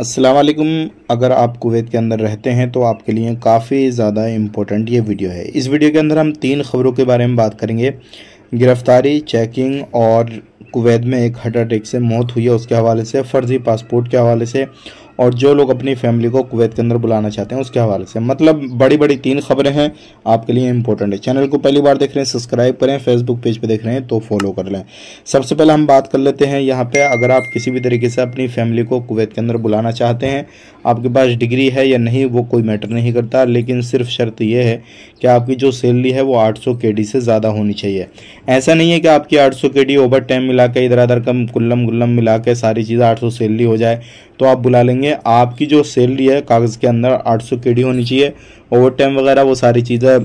अस्सलाम वालेकुम। अगर आप कुवैत के अंदर रहते हैं तो आपके लिए काफ़ी ज़्यादा इम्पोर्टेंट ये वीडियो है। इस वीडियो के अंदर हम 3 खबरों के बारे में बात करेंगे। गिरफ्तारी, चेकिंग और कुवैत में एक हार्ट अटैक से मौत हुई है उसके हवाले से, फ़र्ज़ी पासपोर्ट के हवाले से और जो लोग अपनी फैमिली को कुवैत के अंदर बुलाना चाहते हैं उसके हवाले से। मतलब बड़ी बड़ी 3 खबरें हैं, आपके लिए इंपॉर्टेंट है। चैनल को पहली बार देख रहे हैं सब्सक्राइब करें, फेसबुक पेज पे देख रहे हैं तो फॉलो कर लें। सबसे पहले हम बात कर लेते हैं यहाँ पे, अगर आप किसी भी तरीके से अपनी फैमिली को कुवैत के अंदर बुलाना चाहते हैं, आपके पास डिग्री है या नहीं वो कोई मैटर नहीं करता, लेकिन सिर्फ शर्त यह है कि आपकी जो सैलरी है वो 800 केडी से ज़्यादा होनी चाहिए। ऐसा नहीं है कि आपकी 800 केडी ओवर टाइम मिला के इधर उधर कम कुल्लम गुल्लम मिला के सारी चीज़ें 800 सैलरी हो जाए तो आप बुला लेंगे। आपकी जो सैलरी है कागज़ के अंदर 800 केडी होनी चाहिए। ओवर टाइम वगैरह वो सारी चीज़ें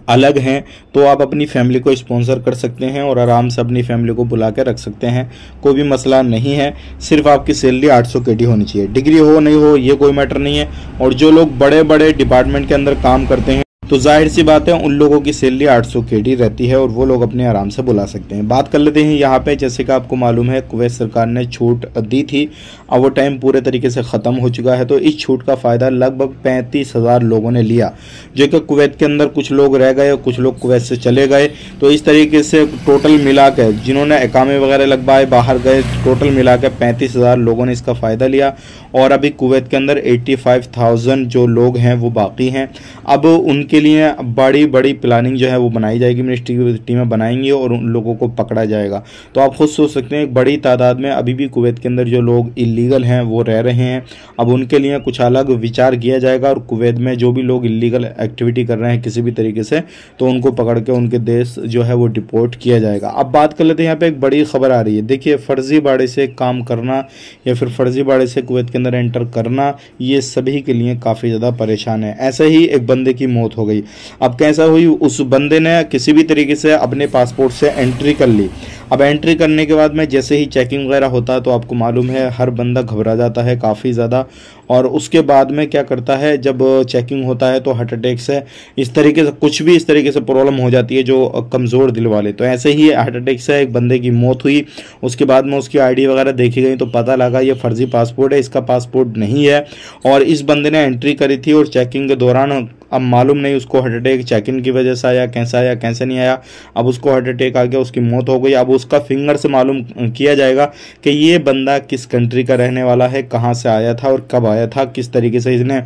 अलग हैं, तो आप अपनी फैमिली को स्पॉन्सर कर सकते हैं और आराम से अपनी फैमिली को बुला के रख सकते हैं, कोई भी मसला नहीं है। सिर्फ आपकी सैलरी 800 केडी होनी चाहिए, डिग्री हो नहीं हो ये कोई मैटर नहीं है। और जो लोग बड़े बड़े डिपार्टमेंट के अंदर काम करते हैं तो जाहिर सी बात है उन लोगों की सैलरी 800 केडी रहती है और वो लोग अपने आराम से बुला सकते हैं। बात कर लेते हैं यहाँ पे, जैसे कि आपको मालूम है कुवैत सरकार ने छूट दी थी, अब वो टाइम पूरे तरीके से ख़त्म हो चुका है। तो इस छूट का फ़ायदा लगभग 35,000 लोगों ने लिया, जो कि कुवैत के अंदर कुछ लोग रह गए, कुछ लोग कुवैत से चले गए। तो इस तरीके से टोटल मिला के जिन्होंने इकामे वगैरह लगवाए बाहर गए, टोटल मिला के 35,000 लोगों ने इसका फ़ायदा लिया। और अभी कुवैत के अंदर 85,000 जो लोग हैं वो बाकी हैं। अब उनके लिए बड़ी बड़ी प्लानिंग जो है वो बनाई जाएगी, मिनिस्ट्री की टीमें बनाएंगी और उन लोगों को पकड़ा जाएगा। तो आप खुद सोच सकते हैं एक बड़ी तादाद में अभी भी कुवैत के अंदर जो लोग इलीगल हैं वो रह रहे हैं। अब उनके लिए कुछ अलग विचार किया जाएगा और कुवैत में जो भी लोग इलीगल एक्टिविटी कर रहे हैं किसी भी तरीके से, तो उनको पकड़ के उनके देश जो है वो डिपोर्ट किया जाएगा। अब बात कर लेते हैं, यहाँ पे एक बड़ी खबर आ रही है। देखिए, फर्जी बाड़े से काम करना या फिर फर्जी बाड़े से कुवैत के अंदर एंटर करना, ये सभी के लिए काफ़ी ज़्यादा परेशान है। ऐसे ही एक बंदे की मौत हो गई। अब कैसा हुई, उस बंदे ने किसी भी तरीके से अपने पासपोर्ट से एंट्री कर ली। अब एंट्री करने के बाद में जैसे ही चेकिंग वगैरह होता है तो आपको मालूम है हर बंदा घबरा जाता है काफ़ी ज़्यादा, और उसके बाद में क्या करता है, जब चेकिंग होता है तो हार्ट अटैक से इस तरीके से कुछ भी इस तरीके से प्रॉब्लम हो जाती है जो कमज़ोर दिल वाले। तो ऐसे ही हार्ट अटैक से एक बंदे की मौत हुई। उसके बाद में उसकी आईडी वगैरह देखी गई तो पता लगा ये फर्जी पासपोर्ट है, इसका पासपोर्ट नहीं है। और इस बंदे ने एंट्री करी थी और चेकिंग के दौरान अब मालूम नहीं उसको हार्ट अटैक चेक इन की वजह से आया, कैसे नहीं आया। अब उसको हार्ट अटैक आ गया, उसकी मौत हो गई। अब उसका फिंगर से मालूम किया जाएगा कि ये बंदा किस कंट्री का रहने वाला है, कहाँ से आया था और कब आया था, किस तरीके से इसने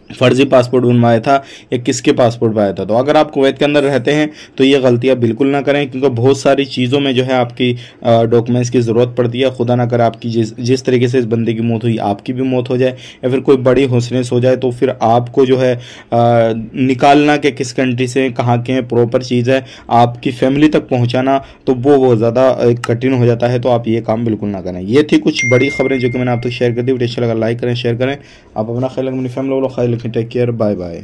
फर्जी पासपोर्ट बनवाया था या किसके पासपोर्ट पर आया था। तो अगर आप कुवैत के अंदर रहते हैं तो ये गलतियां बिल्कुल ना करें, क्योंकि बहुत सारी चीज़ों में जो है आपकी डॉक्यूमेंट्स की ज़रूरत पड़ती है। खुदा ना करे आपकी जिस तरीके से इस बंदे की मौत हुई आपकी भी मौत हो जाए या फिर कोई बड़ी हुसनेस हो जाए, तो फिर आपको जो है निकालना कि किस कंट्री से कहाँ के प्रॉपर चीज़ है आपकी फैमिली तक पहुँचाना, तो वो बहुत ज़्यादा कठिन हो जाता है। तो आप ये काम बिल्कुल ना करें। ये थी कुछ बड़ी खबरें जो कि मैंने आप तक शेयर कर दी। वीडियो अच्छा लगा लाइक करें, शेयर करें। आप अपना ख्याल अपनी फैमिली वालों ख्याल रखें। Take care, bye bye.